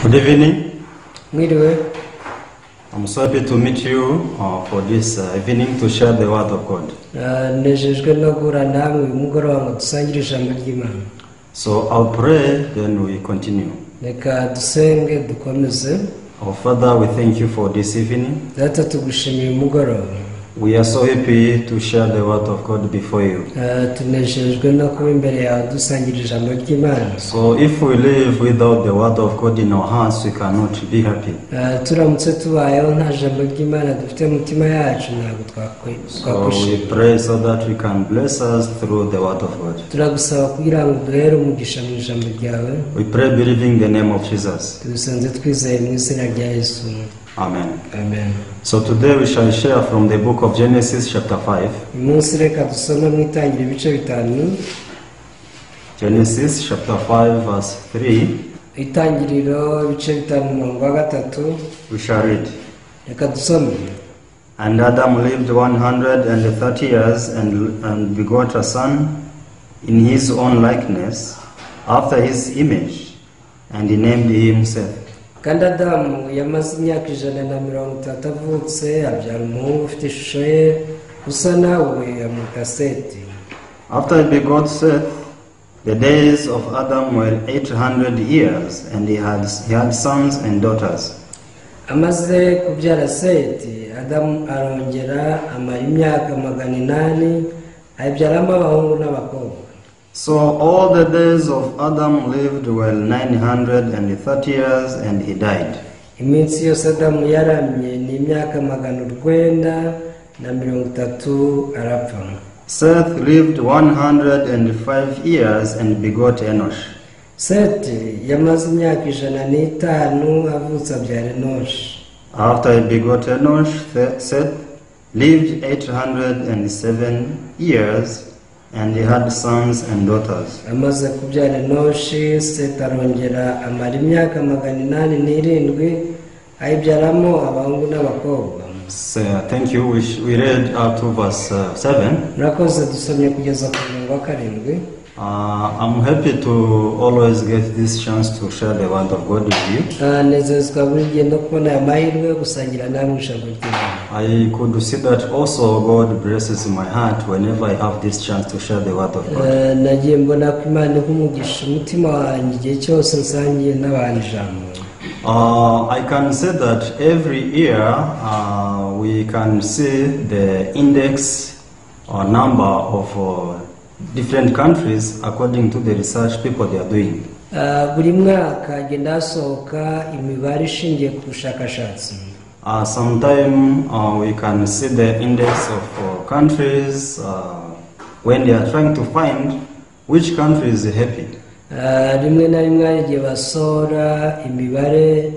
Good evening. Mwiriwe. I'm so happy to meet you for this evening to share the word of God. Nejejwe no guhura namwe uyu mugoroba ngo dusangire ijambo ry'Imana. So I'll pray, then we continue. Reka dusenge dukomeze. Our Father, we thank you for this evening. Data tugushimiye umugoroba. We are so happy to share the word of God before you. Tunejejwe no kuba imbere yawe dusangira ijambo ry'Imana. So if we live without the word of God in our hearts, we cannot be happy. Turamutse tubayeho nta jambo ry'Imana dufite mu mitima yacu ntabwo So we pray so that we can bless us through the word of God. Turagusaba kugira ngo duhere umugisha mu ijambo ryawe. We pray believing the name of Jesus. Tubisenze twizeye mu izina rya Yesu. Amen. Amen. So today we shall share from the book of Genesis chapter 5. Umunsi reka dusome mu itangiriro ibice bitanu. Genesis chapter 5 verse 3. Itangiriro ibice bitanu umurongo wa gatatu. We shall read. Reka dusome. And Adam lived 130 years and begot a son in his own likeness, after his image, and he named him Seth. Kandi Adamu yamaze imyaka 130 avutse abyara umuhungu ufite ishusho ye usa nawe amwita Seti. After he begot Seth, the days of Adam were 800 years, and he had sons and daughters. Amaze kubyara Seti, Adamu arongera amara imyaka 800 abyaramo abahungu n'abakobwa. So all the days of Adam lived were 930 years, and he died. Iminsi yose Adamu yaramye ni imyaka 930 arapfa. Seth lived 105 years and begot Enosh. Seti yamaze imyaka 105 avutse abyara Enoshi. After he begot Enosh, Seth lived 807 years, and he had sons and daughters. Amaze kubyara Enoshi, Seti arongera amara imyaka 807 ayibyaramo abahungu n'abakobwa. So, thank you. We read up to verse 7. Murakoze dusomye kugeza ku murongo wa 7. I'm happy to always get this chance to share the word of God with you. Nezezwa buri gihe no kubona aya mahirwe yo gusangira namwe ijambo ry'Imana. I could see that also God blesses my heart whenever I have this chance to share the word of God. Nagiye mbona ko Imana nkumugisha umutima wanjye igihe cyose nsangiye n'abantu ijambo. I can say that every year we can see the index or number of different countries according to the research people they are doing. Buri mwaka agenda hasohoka imibare ishingiye ku bushakashatsi. Sometime we can see the index of countries when they are trying to find which country is happy. Rimwe na rimwe hari igihe basohora imibare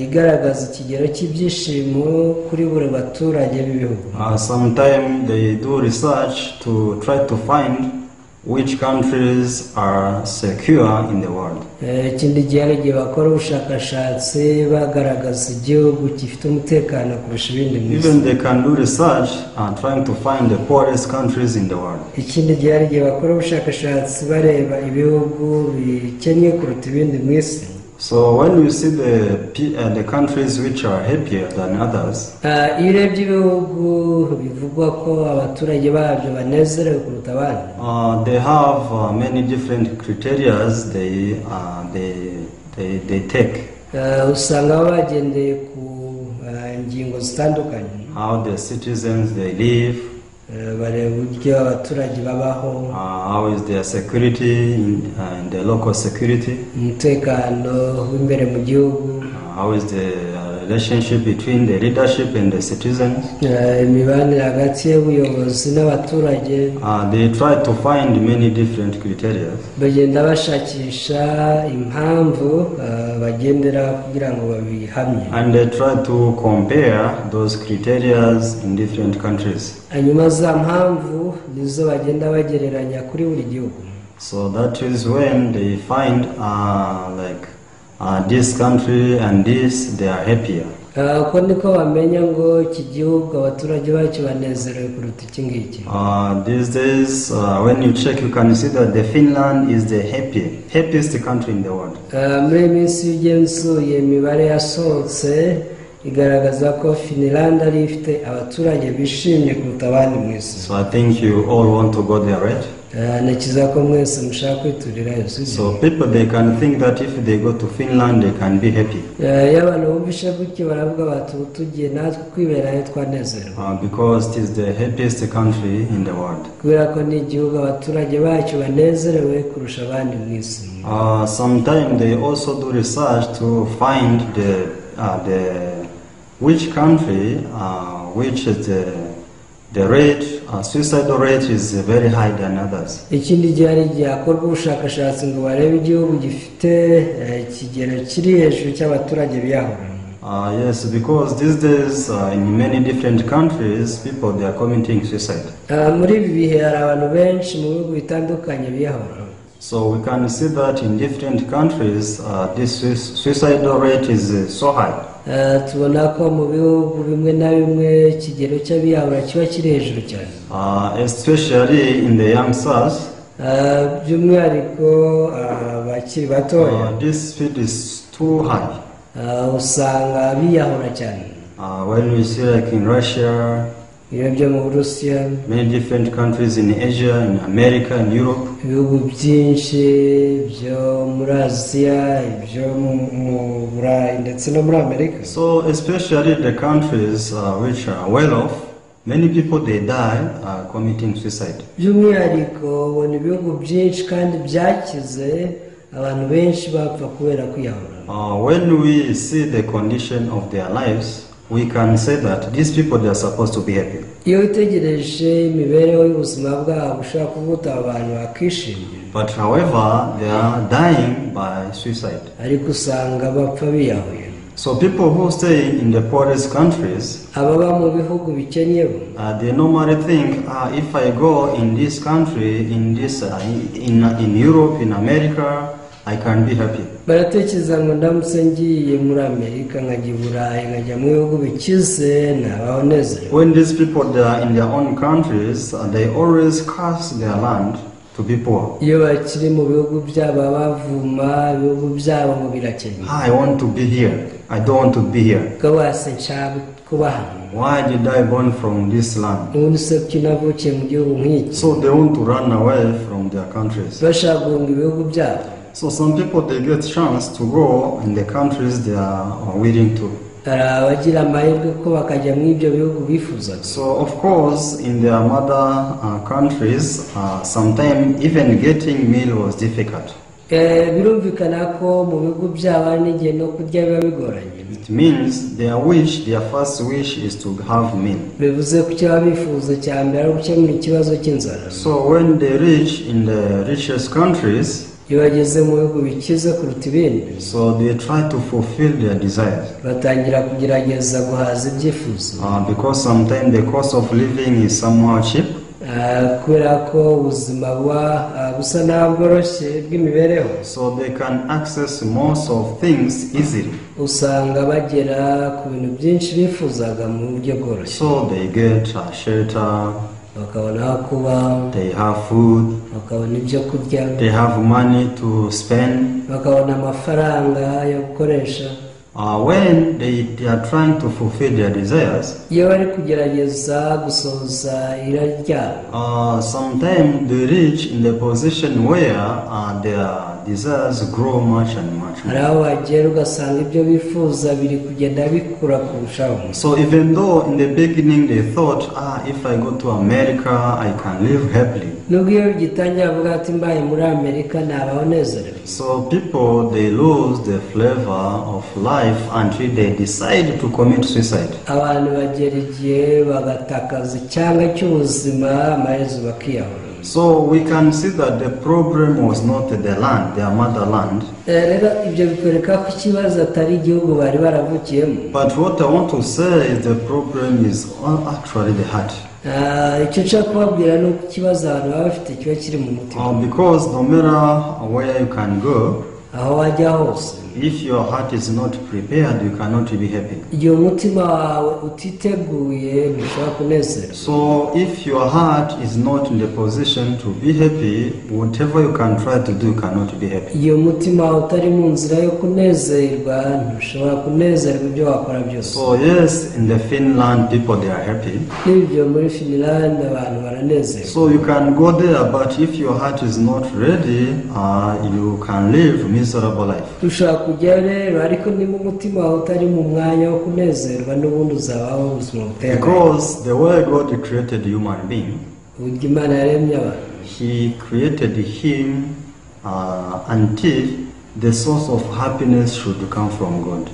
igaragaza ikigero cy'ibyishimo kuri buri baturage b'ibihugu. Sometime they do research to try to find which countries are secure in the world. Ikindi gihe hari igihe bakora ubushakashatsi bagaragaza igihugu gifite umutekano kurusha ibindi mu isi. Even they can do research trying to find the poorest countries in the world. Ikindi gihe hari igihe bakora ubushakashatsi bareba ibihugu bikennye kuruta ibindi mu isi. So when you see the countries which are happier than others, iyo urebye ibihugu bivugwa ko abaturage babyo banezerewe kuruta abandi, they have many different criteria they take. Usanga bagendeye ku ngingo zitandukanye. How the citizens they live, bareba uburyo abaturage babaho, how is their security in the local security, umutekano w'imbere mu gihugu, how is the relationship between the leadership and the citizens. Imibanire hagati y'ubuyobozi n'abaturage. They try to find many different criteria. Bagenda bashakisha impamvu bagendera kugira ngo babihamye. And they try to compare those criteria in different countries. Hanyuma za mpamvu nizo bagenda bagereranya kuri buri gihugu. So that is when they find this country and this, they are happier. uko niko bamenya ngo iki gihugu abaturage bacyo banezerewe kuruta iki ngiki. These days, when you check, you can see that the Finland is the happiest country in the world. Muri iyi minsi iyo ugenzuye imibare yasohotse igaragaza ko Finland ari ifite abaturage bishimye kuruta abandi mu isi. So I think you all want to go there, right? Nakiza ko mwese mushaka kwiturirayo. So people, they can think that if they go to Finland, they can be happy. Iyo abantu bumvishe gutyo baravuga bati tugiye natwe kwiberayo twanezerwa. Because it is the happiest country in the world. Kubera ko ni igihugu abaturage bacyo banezerewe kurusha abandi mu isi. Sometimes they also do research to find which country which is the rate, suicidal rate is very high than others. Ikindi gihe hari igihe hakorwa ubushakashatsi ngo barebe igihugu gifite ikigero kiri hejuru cy'abaturage biyahura. Yes, because these days in many different countries, people they are committing suicide. Muri ibi bihe hari abantu benshi mu bihugu bitandukanye biyahura. So we can see that in different countries, this suicidal rate is so high. Tubona ko mu bihugu bimwe na bimwe ikigero cy'abiyahura kiba kiri hejuru cyane. Especially in the youngsters. By'umwihariko abakiri batoya. This speed is too high. Usanga biyahura cyane. When we see like in Russia, byo mu Burusiya, many different countries in Asia, in America, in Europe. Ibihugu byinshi byo muri Aziya, byo mu Burayi ndetse no muri Amerika. So especially the countries which are well off, many people they die committing suicide. By'umwihariko ubona ibihugu byinshi kandi byakize abantu benshi bapfa kubera kwiyahura. When we see the condition of their lives, we can say that these people they are supposed to be happy. Iyo witegereje imibereho y'ubuzima bwabo ushobora kuvuga abantu bakishimye. But however, they are dying by suicide. Ariko usanga bapfa biyahuye. So people who stay in the poorest countries, ababa mu bihugu bikennye, they normally think, if I go in this country, in Europe, in America, I can be happy. Baratekereza ngo ndamutse ngiye muri Amerika nkajya i Burayi nkajya mu bihugu bikize nabaho nezerewe. When these people they are in their own countries, they always curse their land to be poor. Iyo bakiri mu bihugu byabo bavuma ibihugu byabo ngo birakennye. I want to be here. I don't want to be here. Kabase nshaka kuba hano. Why did I born from this land? Unse kinavukiye mu gihugu nk'iki. So they want to run away from their countries. Bashaka guhunga ibihugu byabo. So some people they get chance to go in the countries they are willing to. Abagira amahirwe ko bakajya mu ibyo bihugu bifuzaga. So of course in their mother countries, sometimes even getting meal was difficult. Birumvikana ko mu bihugu byabo n'igihe no kurya biba bigoranye. It means their first wish is to have meal. Bivuze ko icyo bifuza cya mbere ari gukemura ikibazo cy'inzara. So when they reach in the richest countries, iyo bageze mu bihugu bikize kuruta ibindi, so they try to fulfill their desires. Batangira kugerageza guhaza ibyifuzo. Because sometimes the cost of living is somehow cheap. Kubera ko ubuzima busa naho bworoshye bw'imibereho. So they can access most of things easily. Usanga bagera ku bintu byinshi bifuzaga mu buryo bworoshye. So they get shelter. Bakabona aho kuba. They have food. Bakabona ibyo kurya. They have money to spend. Bakabona amafaranga yo gukoresha. When they are trying to fulfill their desires, iyo bari kugerageza gusohoza irari ryabo, sometimes they reach in the position where their desires grow much and much. hari aho bagera ugasanga ibyo bifuza biri kugenda bikura kurushaho. So even though in the beginning they thought, if I go to America I can live happily. Nubwo iyo gitangira avuga ati mbaye muri Amerika nabaho nezerewe. So people they lose the flavor of life until they decide to commit suicide. Abantu bagera igihe bagatakaza icyanga cy'ubuzima amaherezo bakiyahura. So we can see that the problem was not the land, their motherland. Rero ibyo bikwereka ko ikibazo atari igihugu bari baravukiyemo. But what I want to say is the problem is actually the heart. Icyo nshaka kubabwira ni uko ikibazo abantu baba bafite kiba kiri mu mutima. Because no matter where you can go, aho wajya hose, If your heart is not prepared, you cannot be happy. igihe umutima wawe utiteguye ntushobora kunezerwa. So if your heart is not in the position to be happy, whatever you can try to do, you cannot be happy. igihe umutima wawe utari mu nzira yo kunezerwa ntushobora kunezerwa ibyo wakora byose. So yes, in the Finland, people they are happy. n'ibyo muri Finland abantu baranezerwa. So you can go there, but if your heart is not ready, you can live miserable life. ushobora kujya rero ariko niba umutima wawe utari mu mwanya wo kunezerwa n'ubundi uzabaho ubuzima buteye. Because the way God created human being, uburyo Imana yaremye abantu, He created him until the source of happiness should come from God.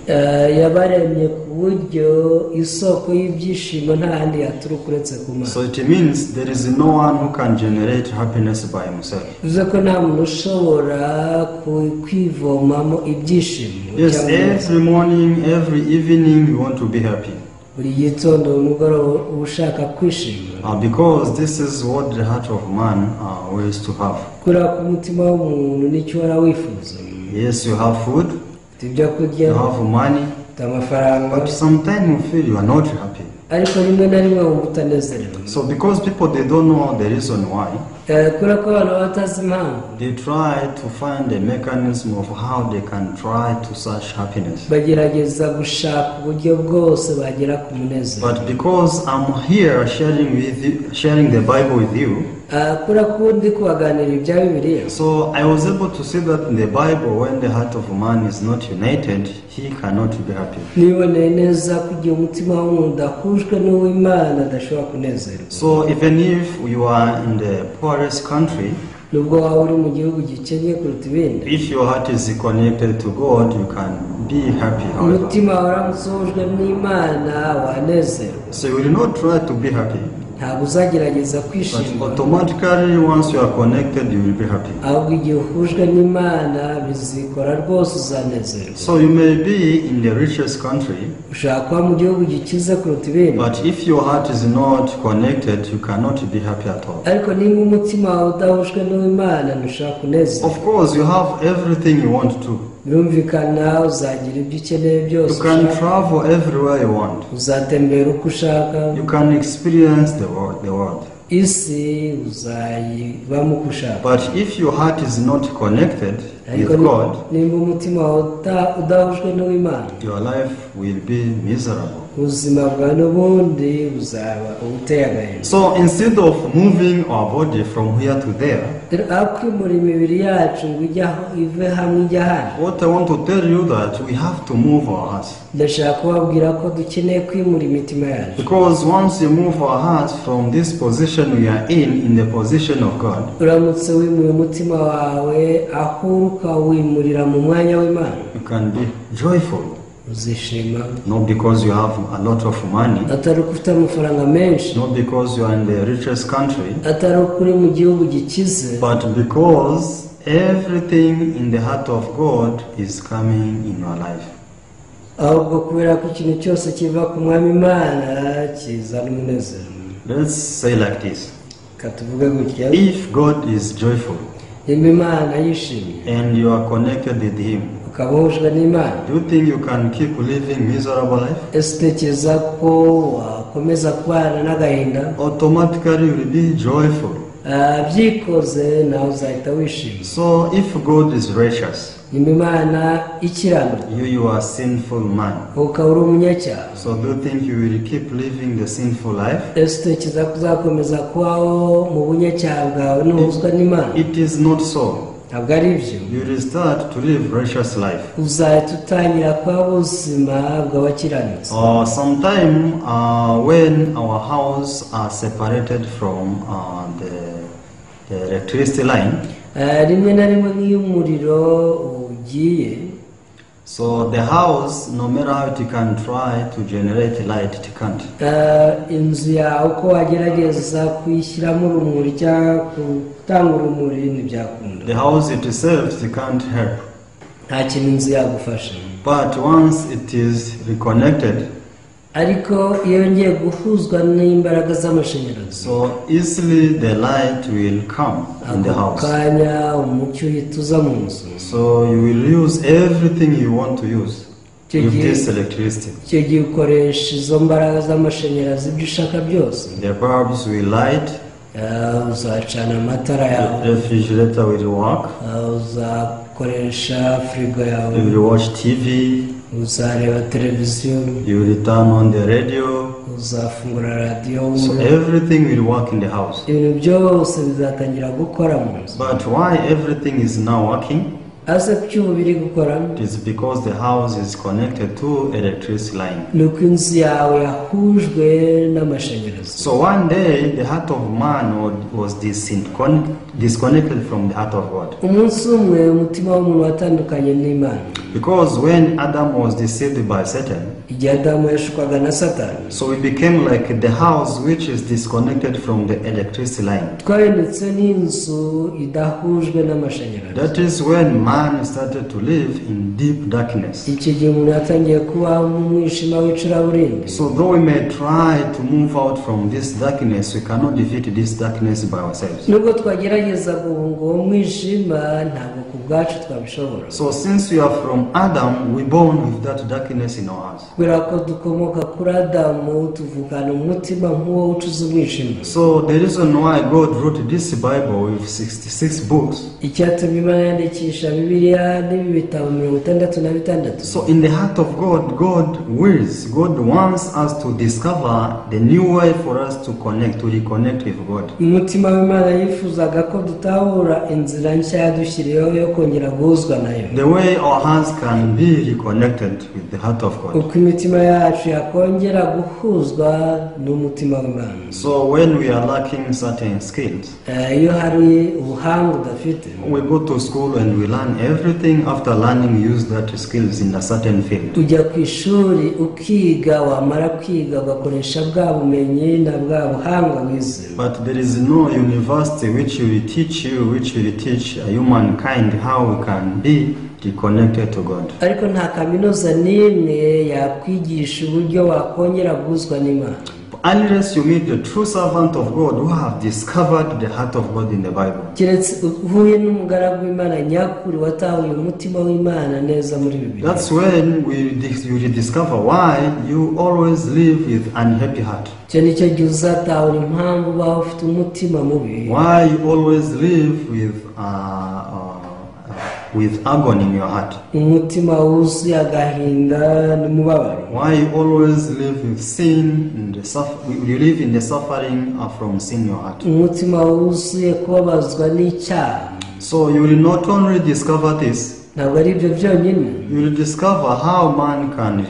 yabaremye ku buryo isoko y'ibyishimo nta handi yaturuka uretse ku Mana. So it means there is no one who can generate happiness by himself. bivuze ko nta muntu ushobora kwivomamo ibyishimo. Yes, every morning, every evening, you want to be happy. buri gitondo umugoroba uba ushaka kwishima. Because this is what the heart of man wills to have. kubera ko umutima w'umuntu nicyo uhora wifuza. Yes, you have food, ufite ibyo kurya, you have money, ufite amafaranga, but sometimes you feel you are not happy. ariko rimwe na rimwe wumva utanezerewe. So because people they don't know the reason why, kubera ko abantu batazi impamvu, they try to find a mechanism of how they can try to search happiness. bagerageza gushaka uburyo bwose bagera ku munezero. But because I'm here sharing the Bible with you, kubera ko ndi kubaganira ibya Bibiliya, so I was able to see that in the Bible, when the heart of man is not united, he cannot be happy. niboneye neza ko igihe umutima w'umuntu udahujwe n'uw'Imana adashobora kunezerwa. So even if you are in the poorest country, nubwo waba uri mu gihugu gikennye kuruta ibindi, if your heart is connected to God, you can be happy. However, umutima wawe uramutse uhujwe n'Imana wanezerwa. so you will not try to be happy, ntabwo uzagerageza but kwishima, automatically once you are connected, you will be happy. ahubwo igihe uhujwe n'Imana bizikora rwose uzanezerwa. So you may be in the richest country, ushaka kuba mu gihugu gikize kuruta ibindi, but if your heart is not connected, you cannot be happy at all. ariko niba umutima wawe udahujwe n'uw'Imana ntushobora kunezerwa. Of course, you have everything you want to. birumvikana uzagira ibyo ukeneye byose You can ushaka, travel everywhere you want. uzatembera uko ushaka, You can experience the world. isi uzayibamo uko ushaka. But if your heart is not connected ariko with God, nimba umutima wawe udahujwe n'uw'Imana, your life will be miserable. ubuzima bwawe n'ubundi buzaba ubuteye agahinda. So instead of moving our body from here to there, aho kwimura imibiri yacu ngo ive hamwe ijya ahandi, what I want to tell you that we have to move our hearts. ndashaka kubabwira ko dukeneye kwimura imitima yacu. Because once you move our hearts from this position we are in the position of God, uramutse wimuye umutima wawe aho ukawimurira mu mwanya w'Imana, you can be joyful. uzishima, Not because you have a lot of money, atari uko ufite amafaranga menshi, not because you are in the richest country, atari uko uri mu gihugu gikize, but because everything in the heart of God is coming in your life. ahubwo kubera ko ikintu cyose kiva ku mwami Imana kizana umunezero. Let's say like this. katuvuge gutya, If God is joyful nimba Imana yishimye and you are connected with Him, ukaba uhujwe n'Imana, do you think you can keep living miserable life? ese utekereza ko wakomeza kubana n'agahinda? Automatically you will be joyful. byikoze nawe uzahita wishima. So if God is righteous, nimba Imana ikiranuka, you are a sinful man. ukaba uri umunyacyaha, So do you think you will keep living the sinful life? ese utekereza ko uzakomeza kubaho mu bunyacyaha bwawe n'uhuzwa n'Imana? It is not so. ntabwo ari byo. You will start to live righteous life. uzahita utangira kuba ubuzima bw'abakiranutsi. Sometime when our house are separated from the electricity line, rimwe na rimwe nk'iyo umuriro ugiye, so the house, no matter how it can try to generate light, it can't. inzu yawe uko wagerageza kuyishyiramo urumuri cyangwa gutanga urumuri ntibyakunda. The house itself, it can't help. nta kintu inzu yagufasha. But once it is reconnected, ariko iyo ngiye guhuzwa n'imbaraga z'amashanyarazi, so easily the light will come in the ako house. kanya umucyo uhita uza mu nzu. So you will use everything you want to use with this electricity. icyo gihe ukoresha izo mbaraga z'amashanyarazi ibyo ushaka byose. The bulbs will light, uzacana amatara yawe, the refrigerator will work, uzakoresha firigo yawe, you will watch TV, uzareba televiziyo, you will turn on the radio. uzafungura radiyo, So everything will work in the house. ibintu byose bizatangira gukora mu nzu. But why everything is now working? ase kuki ubu biri gukora? It is because the house is connected to electricity line. ni uko inzu yawe yahujwe n'amashanyarazi. So one day the heart of man was disconnected from the heart of God. umunsi umwe umutima w'umuntu watandukanye n'Imana, Because when Adam was deceived by Satan, igihe Adamu yashukwaga na Satani, so we became like the house which is disconnected from the electricity line. twahindutse n'inzu idahujwe n'amashanyarazi. That is when man started to live in deep darkness. icyo gihe umuntu yatangiye kuba mu mwijima w'icuraburindi. So though we may try to move out from this darkness, we cannot defeat this darkness by ourselves. nubwo twagerageza guhunga uwo mwijima, ntabwo ku bwacu twabishobora. So since we are from Adam, we born with that darkness in our hearts. kubera ko dukomoka kuri Adamu, tuvukana umutima nk'uwo ucuza umwijima. So the reason why God wrote this Bible with 66 books. icyatumye Imana yandikisha Bibiliya n'ibi bitabo 66. So in the heart of God, God wants us to discover the new way for us to reconnect with God. umutima w'Imana yifuzaga ko dutahura inzira nshya yadushyiriyeho yo kongera guhuzwa nayo. The way our hearts can be reconnected with the heart of God. uko imitima yacu yakongera guhuzwa n'umutima w'Imana. So when we are lacking certain skills, iyo hari ubuhanga udafite, we go to school and we learn everything. After learning, use that skills in a certain field. ujya ku ishuri ukiga, wamara kwiga ugakoresha bwa bumenyi na bwa buhanga wize. But there is no university which will teach a humankind how we can be reconnected to God. ariko nta kaminuza n'imwe yakwigisha uburyo wakongera guhuzwa n'Imana, Unless you meet the true servant of God who have discovered the heart of God in the Bible. keretse uhuye n'umugaragu w'Imana nyakuri watahuye umutima w'Imana neza muri Bibiliya. That's when you will discover why you always live with unhappy heart. icyo ni cyo gihe uzatahura impamvu uba ufite umutima mubi, Why you always live with agony in your heart. umutima wuzuye agahinda n'umubabaro. Why you always live with sin and you live in the suffering from sin in your heart. umutima wuzuye kubabazwa n'icyaha. So you will not only discover this, ntabwo ari ibyo byonyine, you will discover how man can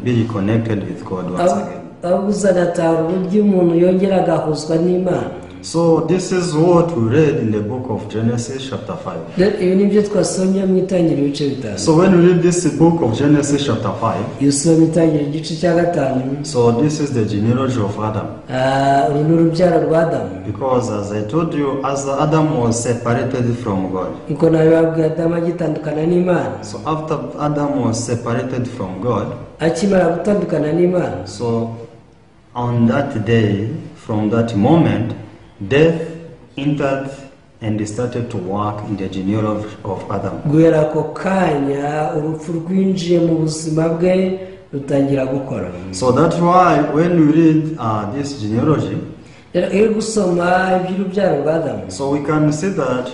be reconnected with God once again. ahubwo uzanatahura uburyo umuntu yongera agahuzwa n'Imana. So this is what we read in the book of Genesis chapter 5. ibi ni byo twasomye mu Itangiriro ibice 5. So when we read this book of Genesis chapter 5, iyo usoma Itangiriro igice cya 5, so this is the genealogy of Adam. uru ni urubyaro rwa Adamu. Because as I told you, as Adam was separated from God. nkuko nabibabwiye, Adamu agitandukana n'Imana. So after Adam was separated from God, akimara gutandukana n'Imana, so on that day, from that moment, death entered and started to work in the genealogy of Adam. guhera ako kanya urupfu rwinjiye mu buzima bwe rutangira gukora. So that's why when we read this genealogy, iyo gusoma iby'urubyaro rwa Adamu, so we can see that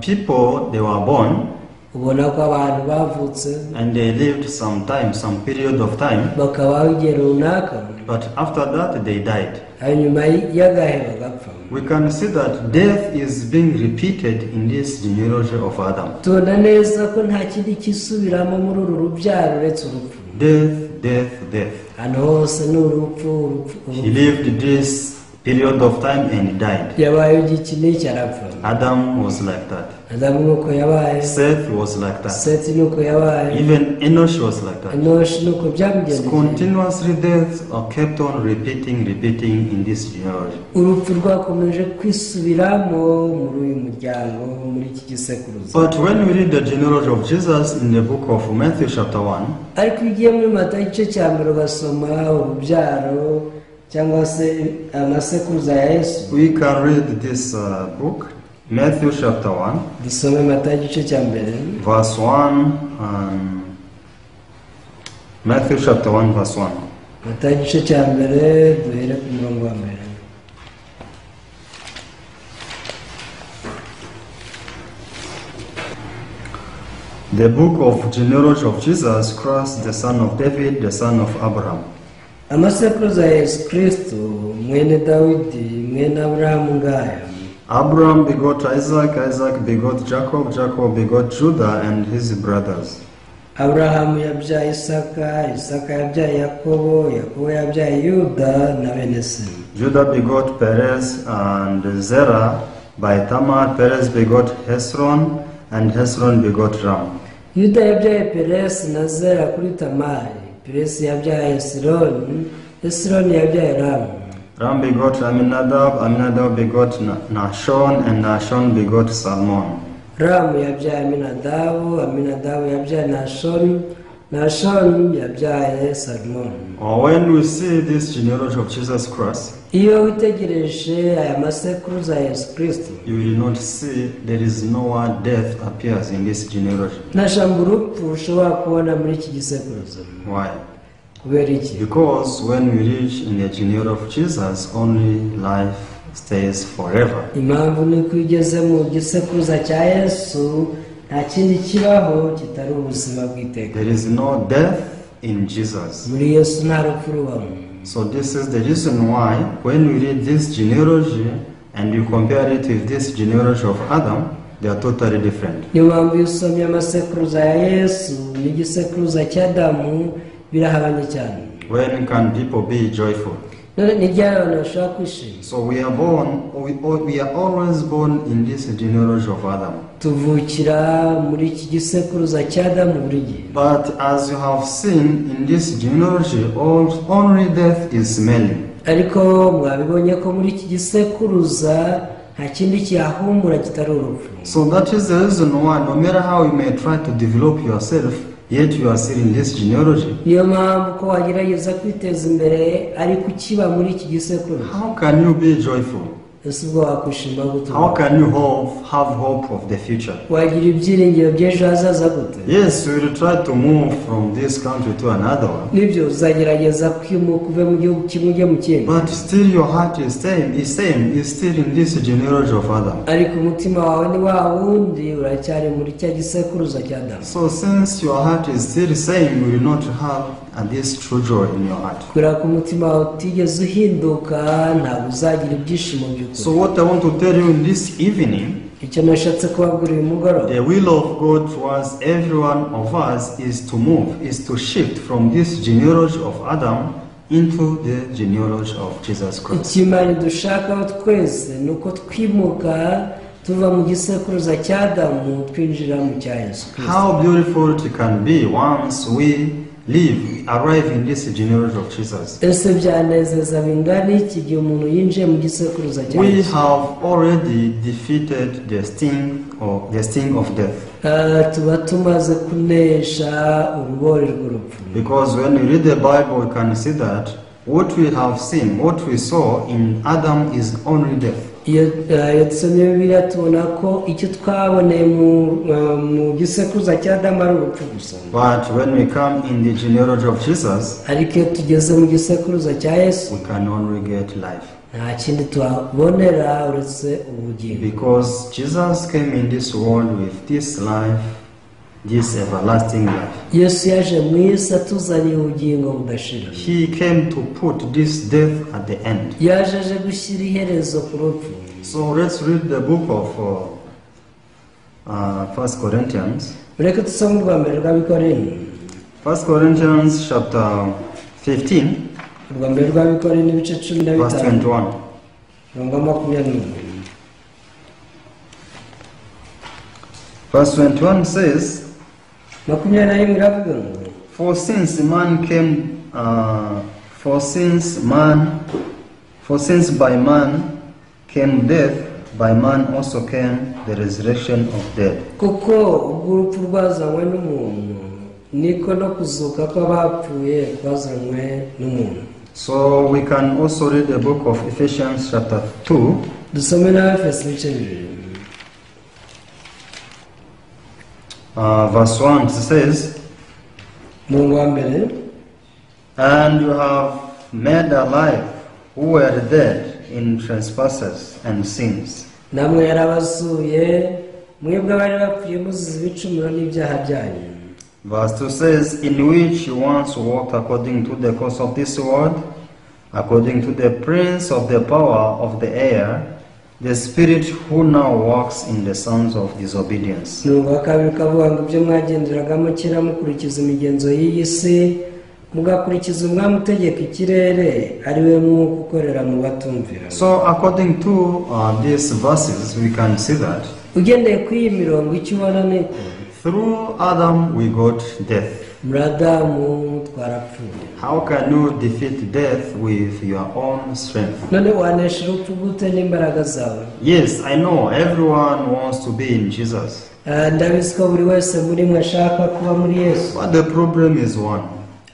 people, they were born ubona ko abantu bavutse and they lived some period of time, bakabaho igihe runaka, but after that they died. hanyuma y'agahe bagapfa. We can see that death is being repeated in this genealogy of Adam. tubona neza ko nta kindi kisubiramo muri uru rubyaro uretse urupfu. Death. hano hose ni urupfu. He lived this period of time and he died. yabaye igiki n'iki arapfa. Adam was like that. adamu nuko yabaye, Seth was like that. seti nuko yabaye, Even Enosh was like that. enoshi nuko So byamugendekeye. continuously death kept on repeating in this genealogy. urupfu rwakomeje kwisubiramo muri uyu muryango, muri iki gisekuruza. But when we read the genealogy of Jesus in the book of Matthew chapter 1, ariko iyo ugiye muri Matayo igice cya mbere ugasoma urubyaro cyangwa se amasekuruza ya Yesu, we can read this book, Matthew chapter 1, dusome Matayo igice cya mbere, verse 1, and Matthew chapter 1, verse 1. Matayo igice cya mbere duhere ku murongo wa mbere. The book of genealogy of Jesus Christ, the son of David, the son of Abraham. amasekuruza ya Yesu Kristo mwene Dawidi mwene Aburahamu ngaya. Abraham begot Isaac, Isaac begot Jacob, Jacob begot Judah and his brothers. Aburahamu yabyaye Isaka, Isaka yabyaye Yakobo, Yakobo yabyaye Yuda na bene se. Judah begot Perez and Zerah by Tamar. Perez begot Hezron, and Hezron begot Ram. Yuda yabyaye Peresi na Zera kuri Tamari, Peresi yabyaye Hesironi, Hesironi yabyaye Ramu. Ram begot Aminadab, Aminadab begot Nahshon, and Nahshon begot Salmon. Ramu yabyaye Aminadabu, Aminadabu yabyaye Nashoni, Nashoni yabyaye Salmoni. Or when we see this genealogy of Jesus Christ, Iyo witegereje aya masekuruza ya Yesu Kristo, you will not see there is no one death appears in this genealogy. nta jambo urupfu ushobora kubona muri iki gisekuruza. Why? Kubera iki? Because when we reach in the genealogy of Jesus, only life stays forever. Impamvu ni ko ugeze mu gisekuruza cya Yesu nta kindi kibaho kitari ubuzima bw'iteka. There is no death in Jesus. Muri Yesu nta rupfu rubamo. So this is the reason why when we read this genealogy and you compare it with this genealogy of Adam, they are totally different. Niyo mpamvu iyo usomye amasekuruza ya Yesu n'igisekuruza cy'Adamu birahabanye cyane. When can people be joyful? None ni ryari abantu bashobora kwishima? So we are always born in this genealogy of Adam. Tuvukira muri iki gisekuruza cy'Adamu buri gihe. But as you have seen in this genealogy, only death is smelling. Ariko mwabibonye ko muri iki gisekuruza nta kindi kiyahumura kitari urupfu. So that is the reason why no matter how you may try to develop yourself, yet you are still in this genealogy. Niyo mpamvu ko wagerageza kwiteza imbere ariko ukiba muri iki gisekuruza. How can you be joyful? Ese ubwo wakwishima gute? How can you have hope of the future? Wagira ibyiringiro by'ejo hazaza gute? Yes, you will try to move from this country to another one. Nibyo uzagerageza kwimuka uve mu gihugu kimwe ujye mu kindi. But still your heart is still in this genealogy of Adam. Ariko umutima wawe ni wa wundi uracyari muri cya gisekuruza cya Adamu. So since your heart is still same, you will not have this true joy in your heart. Kubera ko umutima wawe utigeze uhinduka ntabwo uzagira ibyishimo by'ukuri. So what I want to tell you in this evening, icyo nashatse kubabwira uyu mugoroba, the will of God towards every one of us is to shift from this genealogy of Adam into the genealogy of Jesus Christ. ikimani dushakaho twese ni uko twimuka tuva mu gisekuruza cya Adamu twinjira mu cya Yesu Kristo. How beautiful it can be once we arrive in this genealogy of Jesus. Ese byanezeza bingana iki gihe umuntu yinjiye mu gisekuruza cya We Yesu? have already defeated the sting of death. Tuba tumaze kunesha urubori rw'urupfu. Because when we read the Bible, we can see that what we have seen, what we saw in Adam is only death. iyo dusomye Bibiliya tubona ko icyo twaboneye mu gisekuruza cya Adamu ari urupfu gusa. But when we come in the genealogy of Jesus, ariko iyo tugeze mu gisekuruza cya Yesu we can only get life. nta kindi tuhabonera uretse ubugingo. Because Jesus came in this world with this life, this everlasting life. Yesu yaje mu isi atuzaniye ubugingo budashira. He came to put this death at the end. yaje aje gushyira iherezo ku rupfu. So let's read the book of 1 Corinthians. Reka dusome urwa mbere rw'Abikorintho. 1 Corinthians chapter 15, urwa mbere rw'Abikorintho ibice 15 verse 21. mirongo makumyabiri n'umwe. Verse 21 says, makumyabiri na rimwe iravuga ngo For since by man came death, by man also came the resurrection of dead. kuko ubwo urupfu rwazanywe n'umuntu niko no kuzuka kw'abapfuye kwazanywe n'umuntu. So we can also read the book of Ephesians chapter 2. dusome na Efeso ibice bibiri. Verse 1 says, umurongo wa mbere, And you have made alive who were dead in trespasses and sins, namwe yarabasuye mwebwe abari bapfuye muzize ibicumuro n'ibyaha byanyu. Verse 2 says, In which you once walked according to the course of this world, according to the prince of the power of the air, the spirit who now works in the sons of disobedience. Nuko kabiri kavuga ngo ibyo mwagenderagamo kera mukurikiza imigenzo y'iyi si, mugakurikiza umwami utegeka ikirere, ari we mwuka ukorera mu batumvira. So according to these verses, we can see that ugendeye kuri iyi mirongo icyo ubona ni ko through Adam we got death. muri Adamu twarapfuye. How can you defeat death with your own strength? none wanesha urupfu gute n'imbaraga zawe? Yes, I know everyone wants to be in Jesus, ndabizi ko buri wese muri mwe ashaka kuba muri Yesu, but the problem is one.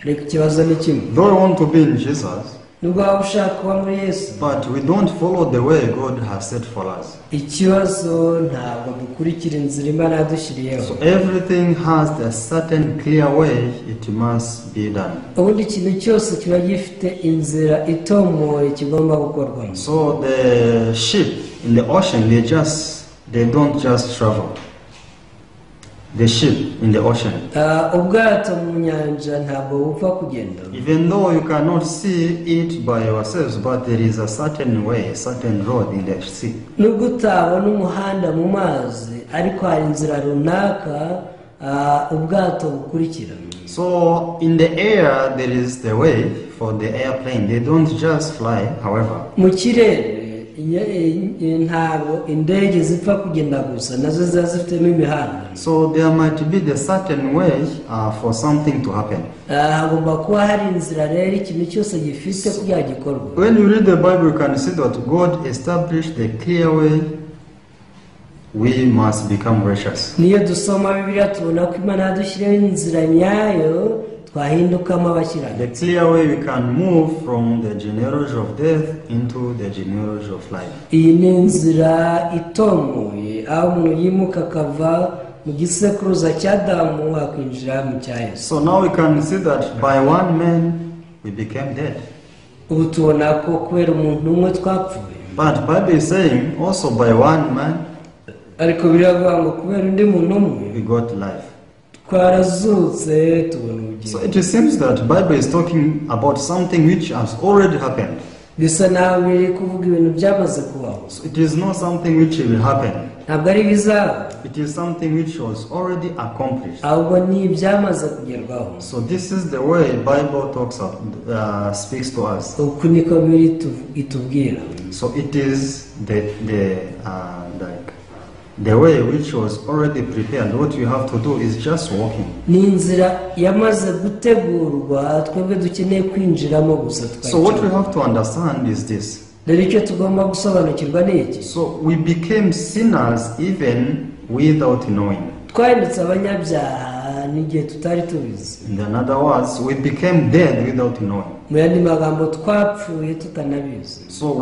ariko ikibazo ni kimwe. Though we want to be in Jesus, nubwo waba ushaka kuba muri Yesu, but we don't follow the way God has set for us. ikibazo ntabwo dukurikira inzira Imana yadushyiriyeho. So everything has a certain clear way it must be done. ubundi ikintu cyose kiba gifite inzira itomoye kigomba gukorwamo. So the ship in the ocean, they don't just travel. The ship in the ocean, ubwato mu nyanja ntabwo bupfa kugenda. even though you cannot see it by yourselves, but there is a certain way, a certain road in the sea. nubwo utabona umuhanda mu mazi, ariko hari inzira runaka ubwato bukurikira. So in the air there is the way for the airplane. They don't just fly, however. mu kirere ntabwo indege zipfa kugenda gusa, nazo ziba zifitemo imihanda. So there might be the certain way for something to happen. hagomba kuba hari inzira rero ikintu cyose gifite kugira gikorwa. When you read the Bible, you can see that God established the clear way we must become righteous. niyo dusoma Bibiliya tubona ko Imana yadushyiriyeho inzira nyayo twahindukamo abakirana. The clear way we can move from the genealogy of death into the genealogy of life. iyi ni inzira itomoye, aho umuntu yimuka akava mu gisekuruza cya Adamu akinjira mu cya Yesu. So now we can see that by one man we became dead. ubu tubona ko kubera umuntu umwe twapfuye, But Bible is saying also by one man ariko biravuga ngo kubera undi muntu umwe we got life. twarazutse tubona So ubugingo. it seems that Bible is talking about something which has already happened. bisa naho biri kuvuga ibintu byamaze kubaho. So it is not something which will happen. ntabwo ari bizaba, It is something which was already accomplished. ahubwo ni ibyamaze kugerwaho. So this is the way Bible speaks to us. uku niko biri itubwira. So it is the way which was already prepared. What you have to do is just walking. ni inzira yamaze gutegurwa, twebwe dukeneye kwinjiramo gusa. So what we have to understand is this. rero icyo tugomba gusobanukirwa ni iki. So we became sinners even without knowing. twahindutse abanyabyaha n'igihe tutari tubizi. In other words, we became dead without knowing. mu yandi magambo twapfuye tutanabizi. So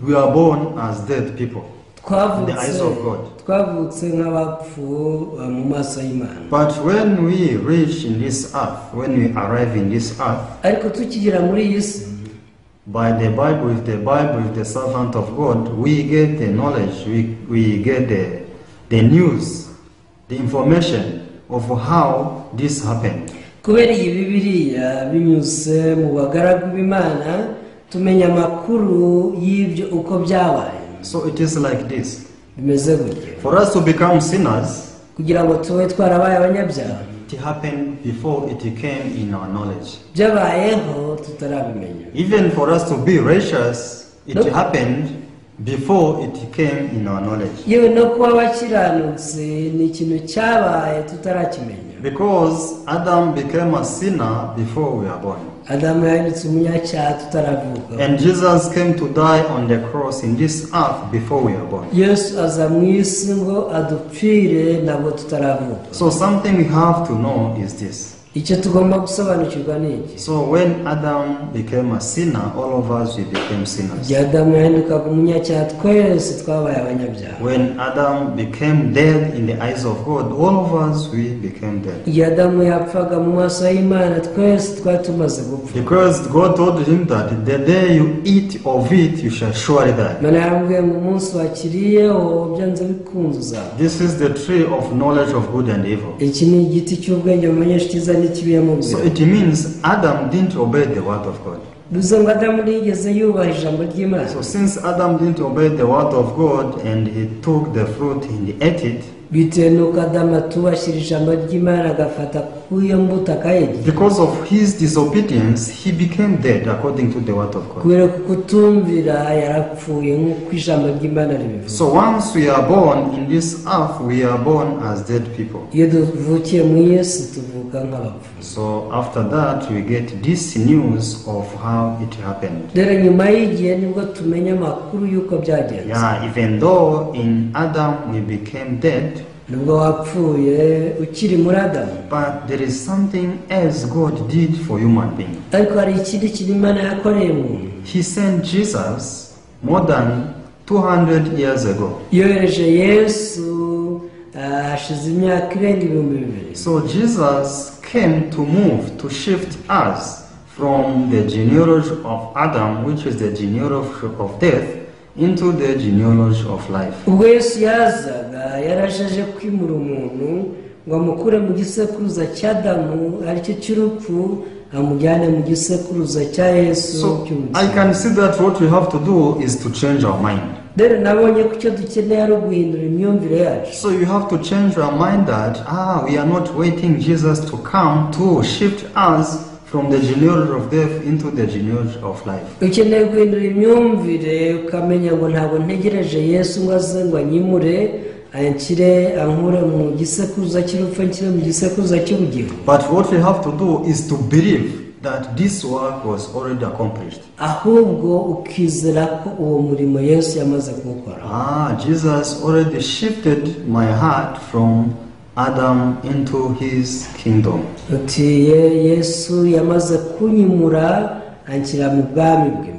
we are born as dead people in the eyes of God. twavutse nk'abapfuye mu maso y'Imana. But when we reach in this earth, when we arrive in this earth, ariko tukigera muri iyi si, by the Bible, with the servant of God, we get the knowledge, we get the news, the information of how this happened. kubera iyi Bibiliya binyuze mu bagaragu b'Imana tumenya amakuru y'ibyo uko byabaye. So it is like this. bimeze gutya. For us to become sinners, kugira ngo tube twarabaye abanyabyaha, it happened before it came in our knowledge. byabayeho tutarabimenya. Even for us to be righteous, it happened before it came in our knowledge. yewe no kuba bakiranutse ni ikintu cyabaye tutarakimenya. Because Adam became a sinner before we are born. Adamu yahindutse umunyacyaha tutaravuka. And Jesus came to die on the cross in this earth before we are born. Yesu aza mu isi ngo adupfire ntabwo tutaravuka. So something we have to know is this. Icyo tugomba gusobanukirwa ni iki. So when Adam became a sinner, all of us we became sinners. Igihe Adamu yahindukaga umunyacyaha twese twabaye abanyabyaha. When Adam became dead in the eyes of God, all of us we became dead. Igihe Adamu yapfaga mu maso y'Imana twese twari tumaze gupfa. Because God told him that the day you eat of it, you shall surely die. Imana yambwiye ngo umunsi wakiriyeho byanze bikunze uzapfa. This is the tree of knowledge of good and evil. Iki ni igiti cy'ubwenge bumenyesha icyiza n'ikibi yamubwira. So it means Adam didn't obey the word of God. Bivuze ngo Adamu ntiyigeze yubaha ijambo ry'Imana. So since Adam didn't obey the word of God and he took the fruit and he ate it, bitewe n'uko Adamu atubashyira ijambo ry'Imana agafata ku iyo mbuto akayirya. because of his disobedience, he became dead according to the word of God. kubera kutumvira yarapfuye nk'uko ijambo ry'Imana ribivuga. So once we are born in this earth, we are born as dead people. iyo duvukiye mu Yesu tuvuka nk'abapfu. So after that, we get this news of how it happened. rero nyuma y'igihe nibwo tumenya amakuru y'uko byagenze. Yeah, even though in Adam we became dead, nubwo wapfuye ukiri muri Adamu, but there is something else God did for human being. ariko hari ikindi kintu Imana yakoreye umuntu. He sent Jesus more than 200 years ago. yohereje Yesu hashize imyaka irenga 2000. So Jesus came to move, to shift us from the genealogy of Adam, which is the genealogy of death, into the genealogy of life. ubwo Yesu yazaga yarashaje kwimura umuntu ngo amukure mu gisekuruza cy'Adamu aricyo cy'urupfu amujyane mu gisekuruza cya Yesu So I cy'ubuzima. can see that what we have to do is to change our mind. rero nabonye ko icyo dukeneye ari uguhindura imyumvire yacu. So you have to change our mind that we are not waiting Jesus to come to shift us from the genealogy of death into the genealogy of life. ukeneye guhindura imyumvire ukamenya ngo ntabwo ntegereje Yesu ngo aze ngo anyimure ankure mu gisekuruza cy'urupfu anshyire mu gisekuruza cy'ubugingo. But what we have to do is to believe that this work was already accomplished. ahubwo ukizera ko uwo murimo Yesu yamaze kuwukora. Jesus already shifted my heart from Adam into his kingdom. utiye Yesu yamaze kunyimura anshyira mu bwami bwe.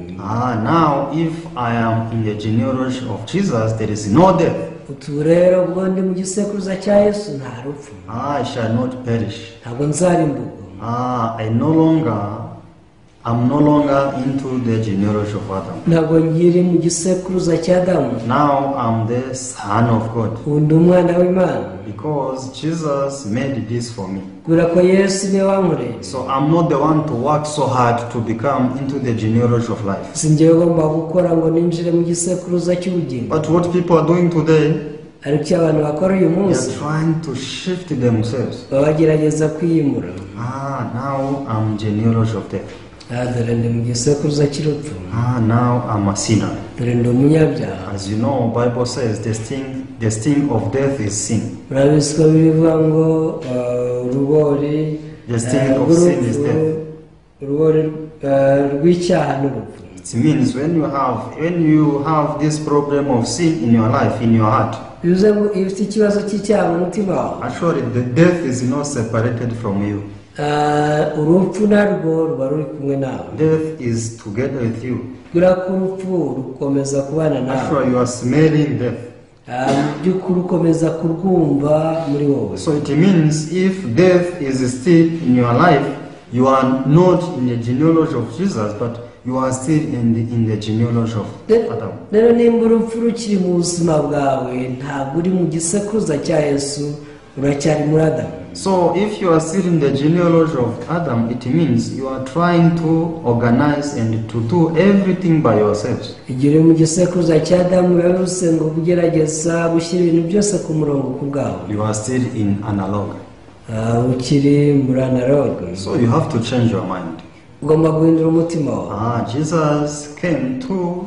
Now if I am in the genealogy of Jesus, there is no death. utu rero ubwo ndi mu gisekuruza cya Yesu nta rupfu, I shall not perish. ntabwo nzarimburwa. I'm no longer into the genealogy of Adam. ntabwo nkiri mu gisekuruza cya Adamu, Now I'm the son of God. ubu ndi umwana w'Imana Because Jesus made this for me. kubera ko Yesu niwe wankoreye. So I'm not the one to work so hard to become into the genealogy of life. si njyewe ugomba gukora ngo ninjire mu gisekuruza cy'ubugingo. But what people are doing today, ariko icyo abantu bakora uyu they munsi are trying to shift themselves. baba bagerageza kwiyimura. Now I'm genealogy of death. dore ndi mu gisekuruza cy'urupfu, Now I'm a sinner. dore ndi umunyabyaha. As you know, Bible says the sting of death is sin. urabizi ko bivuga ngo urubori The sting of sin is death. urubori rw'icyaha n'urupfu. It means when you have this problem of sin in your life, in your heart, bivuze ngo iyo ufite ikibazo cy'icyaha mu mutima wawe, actually the death is not separated from you. urupfu narwo ruba ruri kumwe nawe. Death is together with you. kubera ko urupfu rukomeza kubana nawe. Actually, you are smelling death. mu by'ukuri ukomeza kurwumva muri wowe. So it means if death is still in your life, you are not in the genealogy of Jesus, but you are still in the genealogy of Adam. rero nimba urupfu rukiri mu buzima bwawe ntabwo uri mu gisekuruza cya Yesu, uracyari muri Adamu. So if you are still in the genealogy of Adam, it means you are trying to organize and to do everything by yourselves. igihe uri mu gisekuruza cya Adamu biba bivuze ngo ugerageza gushyira ibintu byose ku murongo ku bwawe. You are still in analog. ukiri muri analogue. So you have to change your mind. ugomba guhindura umutima wawe. Jesus came to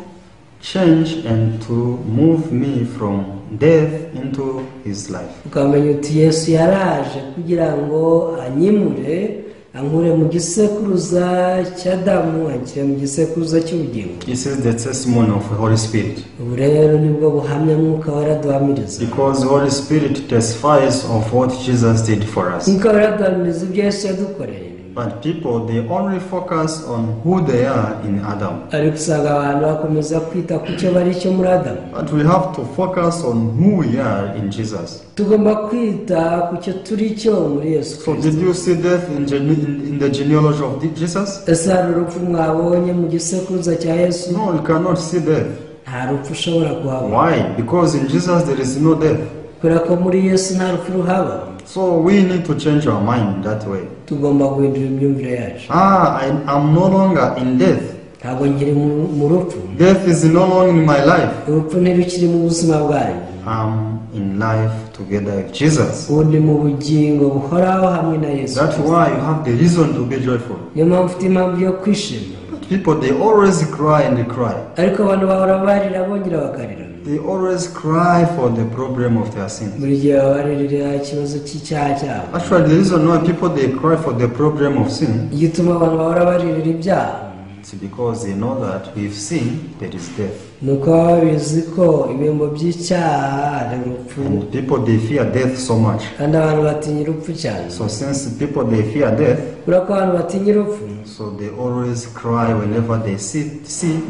change and to move me from death into his life. ukamenya uti Yesu yaraje kugira ngo anyimure ankure mu gisekuruza cy'Adamu anshyire mu gisekuruza cy'ubugingo. This is the testimony of the Holy Spirit. Ubu rero nibwo buhamya Mwuka Wera duhamiriza. Because the Holy Spirit testifies of what Jesus did for us. Mwuka Wera duhamiriza ibyo Yesu yadukoreye. But people, they only focus on who they are in Adam. ariko usanga abantu bakomeza kwita ku cyo bari cyo muri Adamu. But we have to focus on who we are in Jesus. Tugomba kwita ku cyo turi cyo muri Yesu So Kristo. did you see death in the genealogy of Jesus? Ese hari urupfu mwabonye mu gisekuruza cya Yesu? No, you cannot see death. Nta rupfu ushobora kuhabona. Why? Because in Jesus there is no death. kubera ko muri Yesu nta rupfu ruhaba. So we need to change our mind that way. Tugomba guhindura imyumvire yacu. I'm no longer in death. Ntabwo nkiri mu rupfu. Death is no longer in my life. Urupfu ntirukiri mu buzima bwanjye. I'm in life together with Jesus. Undi mu bugingo buhoraho hamwe na Yesu. That's why you have the reason to be joyful. Niyo mpamvu ufite impamvu yo kwishima. But people, they always cry and they cry. Ariko abantu bahora barira bongera bakarira. They always cry for the problem of their sins. Buri gihe baririra ikibazo cy'icyaha cyabo. Actually, the reason why people they cry for the problem of sin, Igituma abantu bahora baririra ibyaha it's because they know that with sin there is death. nuko baba babizi ko ibihembo by'icyaha ari urupfu, And people they fear death so much. kandi abantu batinya urupfu cyane. So since people they fear death, kubera ko abantu batinya urupfu, so they always cry whenever they see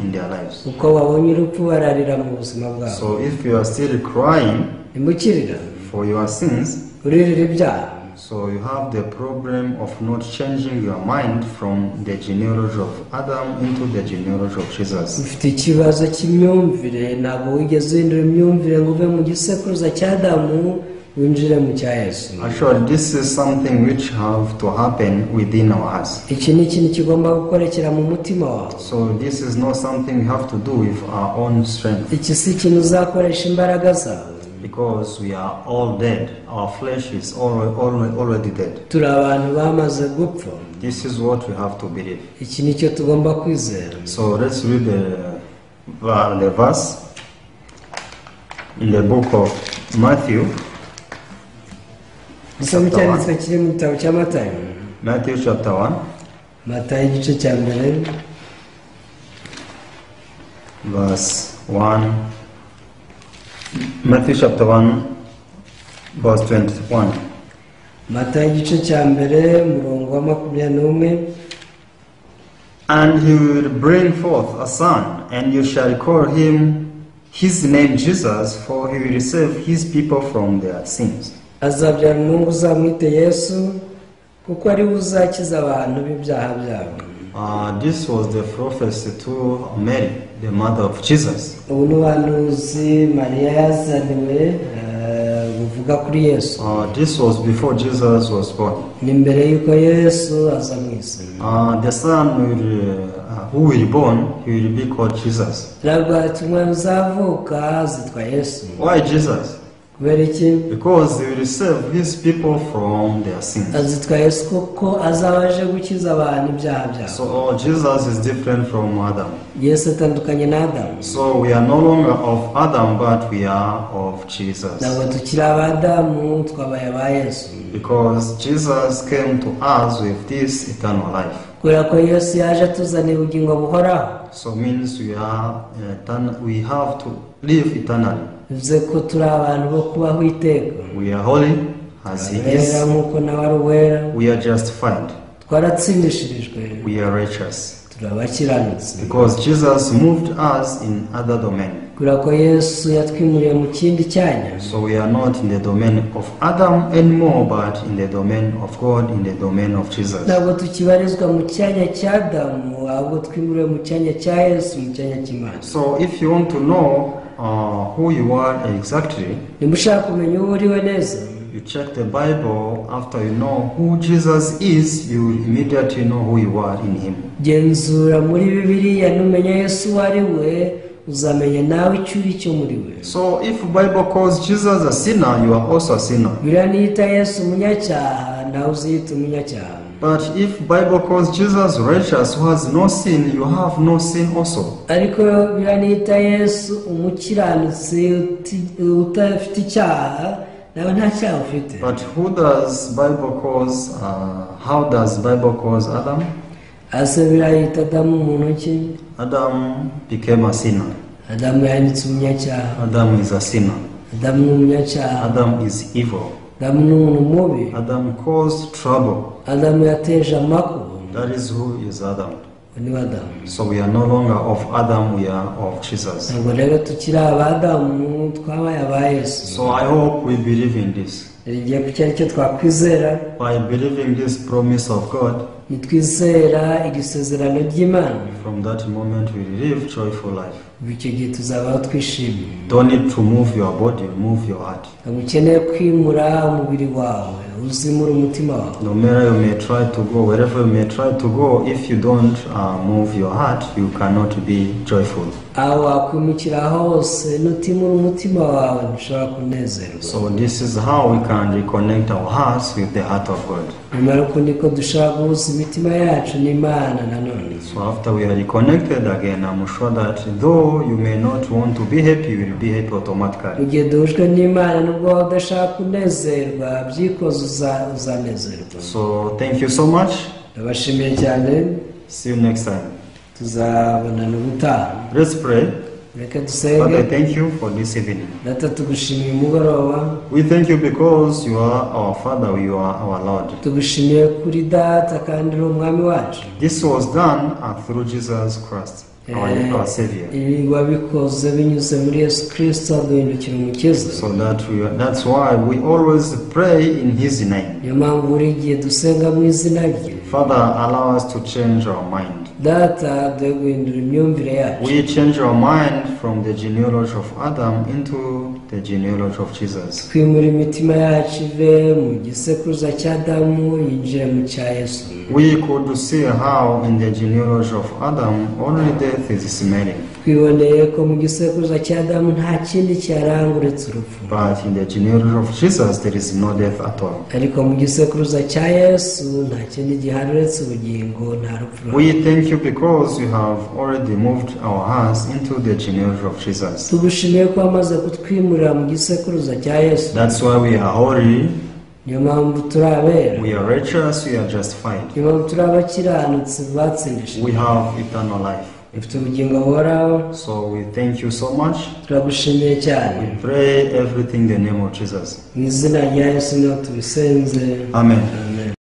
in their lives. uko babonye urupfu bararira mu buzima bwabo. So if you are still crying Nimukirira for your sins, uririra ibyaha, so you have the problem of not changing your mind from the genealogy of Adam into the genealogy of Jesus. ufite ikibazo cy'imyumvire, ntabwo wigeze uhindura imyumvire ngo uve mu gisekuruza cya Adamu winjire mu cya Yesu. Actually, this is something which have to happen within our hearts. Iki ni ikintu kigomba gukorekera mu mutima wawe. So this is not something we have to do with our own strength, Iki si ikintu uzakoresha imbaraga zawe, because we are all dead. Our flesh is already dead. turi abantu bamaze gupfa. This is what we have to believe. Iki ni cyo tugomba kwizera. So let's read the verse in the book of Matthew. Dusome icyanditswe kiri mu gitabo cya Matayo. Matthew chapter 1, Matayo igice cya mbere verse 1. Matthew chapter 1, verse 21. Matayo igice cya mbere umurongo wa 21. And he will bring forth a son, and you shall call his name Jesus, for he will save his people from their sins. Azabyara umuhungu uzamwite Yesu, kuko ari we uzakiza abantu b'ibyaha byabo. This was the prophecy to Mary, the mother of Jesus. Ubu ni ubuhanuzi Mariya yazaniwe buvuga kuri Yesu. This was before Jesus was born. Ni mbere y'uko Yesu aza mu isi. The son who will be born, he will be called Jesus. Ntabwo umwana uzavuka azitwa Yesu. Why Jesus? Kubera iki? Because he will save his people from their sins. Azitwa Yesu kuko azaba aje gukiza abantu ibyaha byabo. So Jesus is different from Adam. Yesu atandukanye na Adamu. So we are no longer of Adam, but we are of Jesus. Ntabwo tukiri ab'Adamu, twabaye aba Yesu. Because Jesus came to us with this eternal life. Kubera ko Yesu yaje atuzaniye ubugingo buhoraho. So means we have to live eternally. Bivuze ko turi abantu bo kubaho iteka. We are holy as He is. Nk'uko nawe ari uwera. We are justified. Twaratsindishirijwe. We are righteous. Turi abakiranutsi. Because Jesus moved us in other domain. Kubera ko Yesu yatwimuriye mu kindi cyanya. So we are not in the domain of Adam anymore, but in the domain of God, in the domain of Jesus. Ntabwo tukibarizwa mu cyanya cya Adamu, ahubwo twimuriwe mu cyanya cya Yesu, mu cyanya cy'Imana. So if you want to know who you are exactly, Niba ushaka kumenya uwo uriwe neza, you check the Bible. After you know who Jesus is, you will immediately know who you are in Him. genzura muri Bibiliya numenya Yesu uwo ari we, uzamenya nawe icyo uri cyo muri we. So if Bible calls Jesus a sinner, you are also a sinner. Bibiliya niyita Yesu umunyacyaha, nawe uziyita umunyacyaha. But if Bible calls Jesus righteous who has no sin, you have no sin also. ariko biranita Yesu umukiranutsi utafite icyaha nawe nta cyaha ufite. But who does Bible calls? How does Bible calls Adam? ase birayita Adamu muntu ki? Adam became a sinner. Adamu yanditse umunyacyaha. Adam is a sinner. Adamu ni umunyacyaha. Adam is evil. Adamu ni umuntu mubi. Adam caused trouble. Adamu yateje amakuba. That is who is Adam. Ni Adamu. So we are no longer of Adam, we are of Jesus. ntabwo rero tukiri abadamu twabaye aba Yesu. So I hope we believe in this. igihe ku cyari cyo twakwizera By believing this promise of God, nitwizera iri sezerano ry'Imana, from that moment we live joyful life. icyo gihe tuzabaho twishimye. Don't need to move your body, move your heart. ntabwo ukeneye kwimura umubiri wawe, uzimura umutima wawe. No matter you may try to go, wherever you may try to go, if you don't move your heart, you cannot be joyful. aho wakwimukira hose nutimura umutima wawe ntushobora kunezerwa. So this is how we can reconnect our hearts with the heart of God. nyuma y'uko niko dushobora guhuza imitima yacu n'Imana nanone. So after we are reconnected again, I'm sure that though you may not want to be happy, you will be happy mu automatically. gihe duhujwe n'Imana nubwo waba udashaka kunezerwa byikoze uzanezerwa. So thank you so much. ndabashimiye cyane, See you next time. tuzabonana ubutaha. Let's pray. reka Father, dusenge. thank you for this evening. data tugushimiye umugoroba, We thank you because you are our Father, you are our Lord. tugushimiye kuri data kandi uri umwami wacu. This was done through Jesus Christ, our Savior. ibi wabikoze binyuze muri Yesu Kristo aduhindukira umukiza. So that's why we always pray in His name. niyo mpamvu buri gihe dusenga mu izina rye. Father, allow us to change our mind. data duhe guhindura imyumvire yacu. We change our mind from the genealogy of Adam into the genealogy of Jesus. twimura imitima yacu ive mu gisekuruza cya Adamu yinjire mu cya Yesu. We could see how in the genealogy of Adam only death is smelling, twiboneye ko mu gisekuruza cya Adamu nta kindi cyaranga uretse urupfu, but in the genealogy of Jesus there is no death at all. ariko mu gisekuruza cya Yesu nta kindi gihari uretse ubugingo, nta rupfu ruhari. We thank you because you have already moved our hearts into the genealogy of Jesus. tugushimiye ko wamaze kutwimurira mu gisekuruza cya Yesu. That's why we are holy, niyo mpamvu turi abera, we are righteous, we are justified. niyo mpamvu turi abakiranutsi batsindishije, We have eternal life. dufite ubugingo buhoraho. So we thank you so much. turagushimiye cyane, We pray everything in the name of Jesus. mu izina rya Yesu niho tubisenze. Amen. Amen.